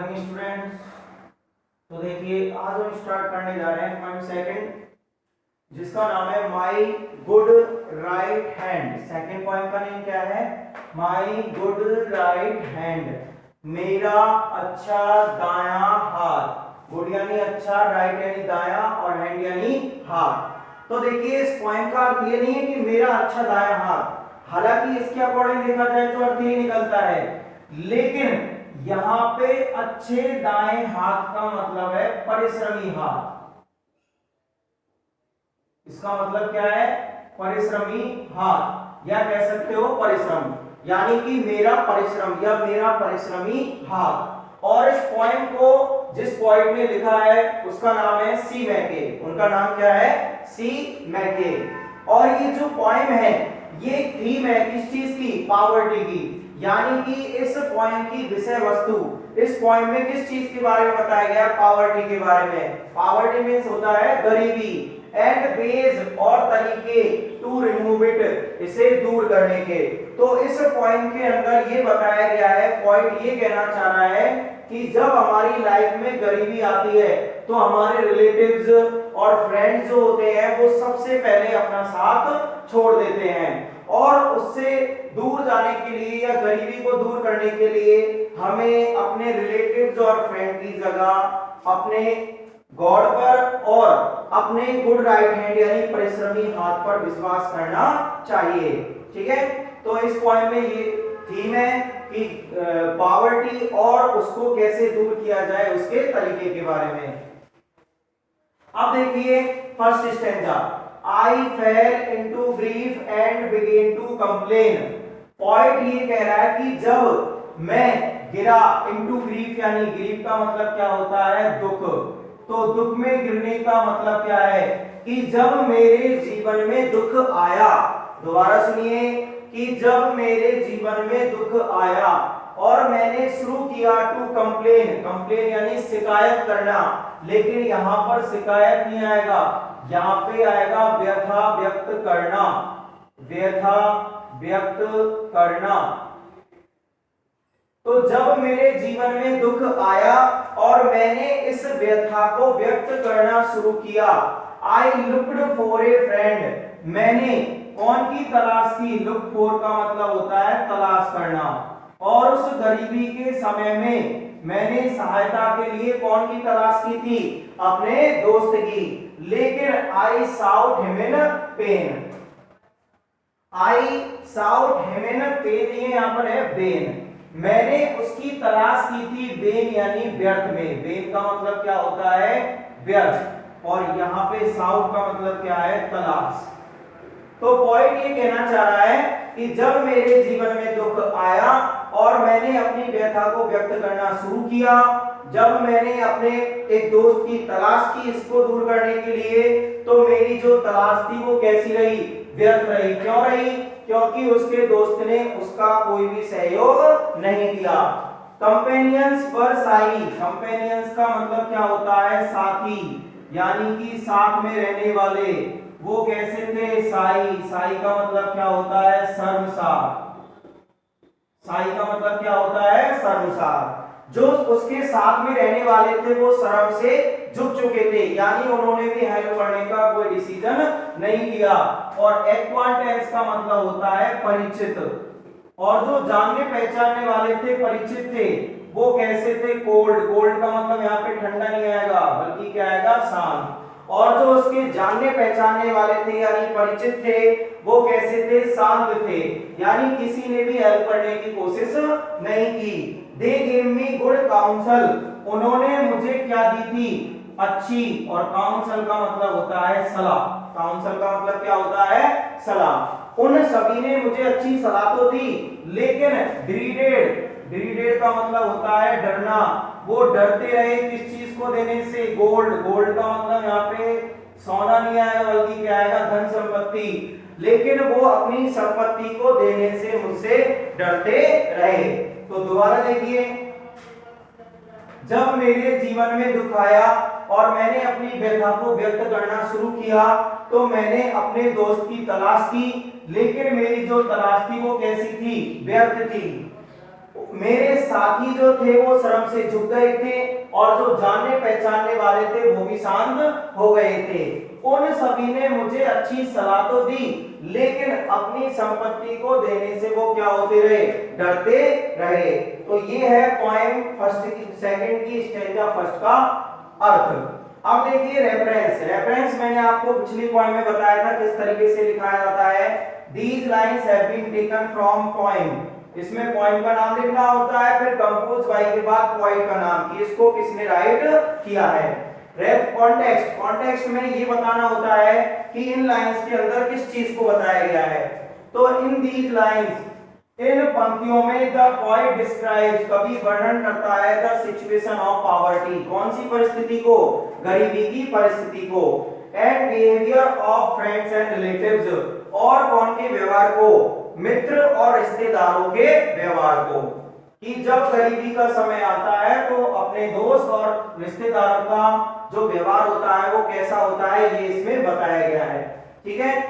Morning students. तो देखिए आज हम स्टार्ट करने जा रहे हैं पॉइंट सेकंड जिसका नाम है my good right hand. Second point का नेम क्या है? माय गुड राइट हैंड, मेरा अच्छा दायां हाथ। गुड यानी अच्छा, राइट यानी दायां और हैंड यानी हाथ। तो देखिए इस पॉइंट का अर्थ ये नहीं है कि मेरा अच्छा दायां हाथ, हालांकि इसके अकॉर्डिंग देखा जाए तो अर्थ ये निकलता है, लेकिन यहां पे अच्छे दाएं हाथ का मतलब है परिश्रमी हाथ। इसका मतलब क्या है? परिश्रमी हाथ, या कह सकते हो परिश्रम, यानी कि मेरा परिश्रम या मेरा परिश्रमी हाथ। और इस पॉइंट को जिस पॉइंट ने लिखा है उसका नाम है सी मैके। उनका नाम क्या है? सी मैके। और ये जो पॉइंट है ये थीम है किस चीज की? पॉवर्टी की। यानी कि इस पॉइंट की विषय वस्तु इस पॉइंट में किस चीज के बारे में बताया गया? पॉवर्टी के बारे में। पॉवर्टी मींस होता है गरीबी, एंड वेज और तरीके टू रिमूव इट, इसे दूर करने के। तो इस पॉइंट के अंदर ये बताया गया है, पॉइंट ये कहना चाह रहा है कि जब हमारी लाइफ में गरीबी आती है तो हमारे रिलेटिव्स और फ्रेंड्स जो होते हैं वो सबसे पहले अपना साथ छोड़ देते हैं, और उससे दूर जाने के लिए या गरीबी को दूर करने के लिए हमें अपने रिलेटिव्स और फ्रेंड की जगह अपने गॉड पर और अपने गुड राइट हैंड यानी परिश्रमी हाथ पर विश्वास करना चाहिए। ठीक है, तो इस पॉइंट में ये थीम है कि पॉवर्टी और उसको कैसे दूर किया जाए उसके तरीके के बारे में। अब देखिए first stanza, I fell into grief and began to complain. Point ये कह रहा है कि जब मैं गिरा, इनटू ग्रीफ यानी ग्रीफ का मतलब क्या होता है? दुख। तो दुख में गिरने का मतलब क्या है? कि जब मेरे जीवन में दुख आया, दोबारा सुनिए, कि जब मेरे जीवन में दुख आया और मैंने शुरू किया टू कंप्लेन, कंप्लेन यानी शिकायत करना, लेकिन यहां पर शिकायत नहीं आएगा, यहां पे आएगा व्यथा व्यक्त करना, व्यथा व्यक्त करना। तो जब मेरे जीवन में दुख आया और मैंने इस व्यथा को व्यक्त करना शुरू किया, I looked for a friend, मैंने कौन की तलाश की? लुक फॉर का मतलब होता है तलाश करना, और उस गरीबी के समय में मैंने सहायता के लिए कौन की तलाश की थी? अपने दोस्त की। लेकिन I sought him in pain, I sought him in pain, ये यहां पर है बेन, मैंने उसकी तलाश की थी बेन यानी व्यर्थ में। बेन का मतलब क्या होता है? व्यर्थ, और यहां पे साउट का मतलब क्या है? तलाश। तो पॉइंट ये कहना चाह रहा है कि जब मेरे जीवन में दुख आया और मैंने अपनी व्यथा को व्यक्त करना शुरू किया, जब मैंने अपने एक दोस्त की तलाश की इसको दूर करने के लिए, तो मेरी जो तलाश थी वो कैसी रही? व्यर्थ रही। क्यों रही? क्योंकि उसके दोस्त ने उसका कोई भी सहयोग नहीं दिया। कंपेनियंस वर साई, कंपेनियंस का मतलब क्या होता है? साथी, यानी कि साथ में रहने वाले। वो कैसे थे? साई, साई का मतलब क्या होता है? शर्मसार। साई का मतलब क्या होता है? शर्मसार। जो उसके साथ में रहने वाले थे वो शर्म से झुक चुके थे, यानी उन्होंने भी हेल्प करने का कोई डिसीजन नहीं लिया। और एक्वांटेंस का मतलब होता है परिचित, और जो जानने पहचानने वाले थे, परिचित थे, वो कैसे थे? कोल्ड। कोल्ड का मतलब यहाँ पे ठंडा नहीं आएगा बल्कि क्या आएगा? शांत। और जो उसके जानने पहचानने वाले थे यानी परिचित थे, वो कैसे थे? शांत थे, यानी किसी ने भी हेल्प करने की कोशिश नहीं की। They give me good counsel, उन्होंने मुझे क्या दी थी? अच्छी। और काउंसल का मतलब होता है सलाह, काउंसल का मतलब क्या होता है? सलाह। उन सभी ने मुझे अच्छी सलाह तो दी, लेकिन ड्रीडेड, ड्रीडेड का मतलब होता है डरना, वो डरते रहे किस चीज को देने से? गोल्ड। गोल्ड का मतलब यहाँ पे सोना नहीं आएगा बल्कि क्या आएगा? धन संपत्ति। लेकिन वो अपनी संपत्ति को देने से मुझसे डरते रहे। तो दोबारा देखिए, जब मेरे जीवन में दुख आया और मैंने अपनी व्यथा को व्यक्त करना शुरू किया, तो मैंने अपने दोस्त की तलाश की, लेकिन मेरी जो तलाश थी वो कैसी थी? व्यर्थ थी। मेरे साथी जो थे वो शर्म से झुक गए थे और जो जानने पहचानने वाले थे वो भी शांत हो गए थे। उन सभी ने मुझे अच्छी सलाह तो दी, लेकिन अपनी संपत्ति को देने से वो क्या होते रहे, डरते रहे। तो ये है पोएम फर्स्ट की, सेकंड की स्टैंजा फर्स्ट का अर्थ। अब देखिए रेफरेंस। रेफरेंस मैंने आपको पिछली पोएम में बताया था किस तरीके से लिखाया जाता है। These lines have been taken from poem। इसमें पोएम का नाम लिखना होता है, फिर कंपोज बाय के बाद पोएट का नाम कि इसको किसने राइट किया है। रेफ कॉन्टेक्स्ट। कॉन्टेक्स्ट में ये बताना होता है कि इन लाइंस के अंदर किस चीज को बताया गया है। तो इन दीज लाइंस, इन पंक्तियों में द पोएट डिस्क्राइब्स, कवि वर्णन करता है द सिचुएशन ऑफ पॉवर्टी, कौन सी परिस्थिति को, गरीबी की परिस्थिति को, and behaviour of friends and relatives, और कौन के व्यवहार को, मित्र और रिश्तेदारों के व्यवहार को, कि जब गरीबी का समय आता है तो अपने दोस्त और रिश्तेदारों का जो व्यवहार होता है वो कैसा होता है, ये इसमें बताया गया है। ठीक है,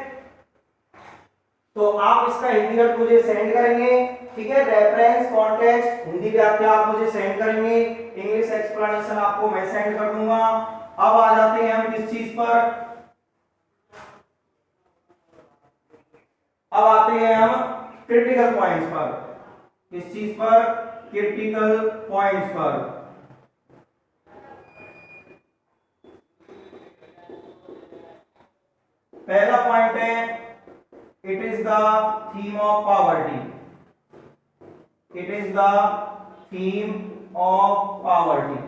तो आप इसका हिंदी अर्थ मुझे सेंड करेंगे। ठीक है, रेफरेंस, कॉन्टेक्स्ट, हिंदी व्याख्या आप मुझे सेंड करेंगे, इंग्लिश एक्सप्लेनेशन आपको मैं सेंड कर दूंगा। अब आ जाते हैं हम किस चीज पर, अब आते हैं हम क्रिटिकल पॉइंट्स पर। किस चीज पर, क्रिटिकल पॉइंट्स पर। पहला पॉइंट है, it is the theme of poverty. It is the theme of poverty.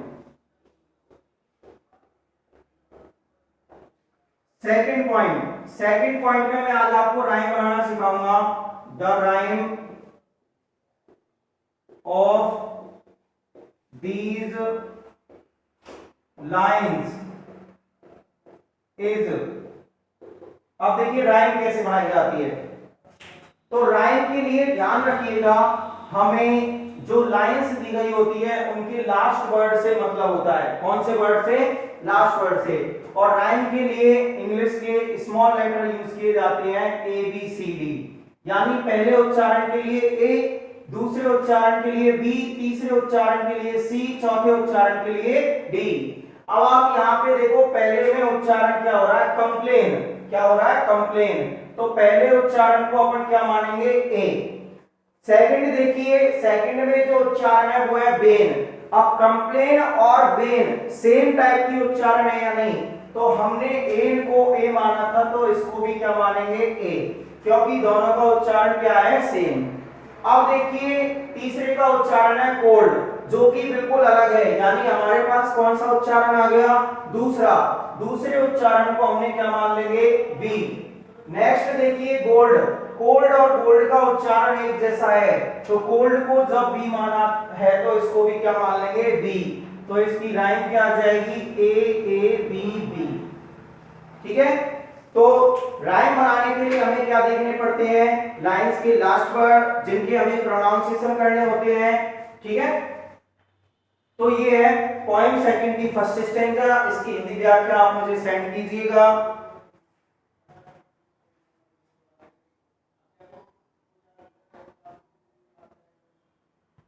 Second point, second point में मैं आज आपको राइम बनाना सिखाऊंगा। The rhyme of these lines is, अब देखिए राइम कैसे बनाई जाती है। तो राइम के लिए ध्यान रखिएगा, हमें जो लाइंस दी गई होती है उनके लास्ट वर्ड से मतलब होता है। कौन से वर्ड से, लास्ट वर्ड से। और राइम के लिए इंग्लिश के स्मॉल लेटर यूज किए जाते हैं, ए बी सी डी, यानी पहले उच्चारण के लिए ए, दूसरे उच्चारण के लिए बी, तीसरे उच्चारण के लिए सी, चौथे उच्चारण के लिए डी। अब आप यहाँ पे देखो, पहले में उच्चारण क्या हो रहा है, कंप्लेन, क्या हो रहा है, कंप्लेन। तो पहले उच्चारण को अपन क्या मानेंगे, ए। सेकंड देखिए, सेकंड में जो उच्चारण है वो है बेन। अब कंप्लेन और बेन सेम टाइप की उच्चारण है या नहीं, तो हमने एन को ए माना था, तो इसको भी क्या मानेंगे, ए, क्योंकि दोनों का उच्चारण क्या है, सेम। अब देखिए तीसरे का उच्चारण है कोल्ड, जो कि बिल्कुल अलग है, यानी हमारे पास कौन सा उच्चारण आ गया, दूसरा। दूसरे उच्चारण को हमने क्या मान लेंगे, बी। नेक्स्ट देखिए गोल्ड, कोल्ड और गोल्ड का उच्चारण एक जैसा है, तो कोल्ड को जब बी माना है तो इसको भी क्या मान लेंगे, बी। तो इसकी राइम क्या आ जाएगी, ए बी बी। ठीक है, तो राइम बनाने के लिए हमें क्या देखने पड़ते हैं, लाइंस के लास्ट वर्ड जिनके हमें प्रोनाउंसिएशन करने होते हैं। ठीक है, तो ये है पोएम सेकंड की फर्स्ट स्टैंजा। इसकी हिंदी व्याख्या आप मुझे सेंड कीजिएगा।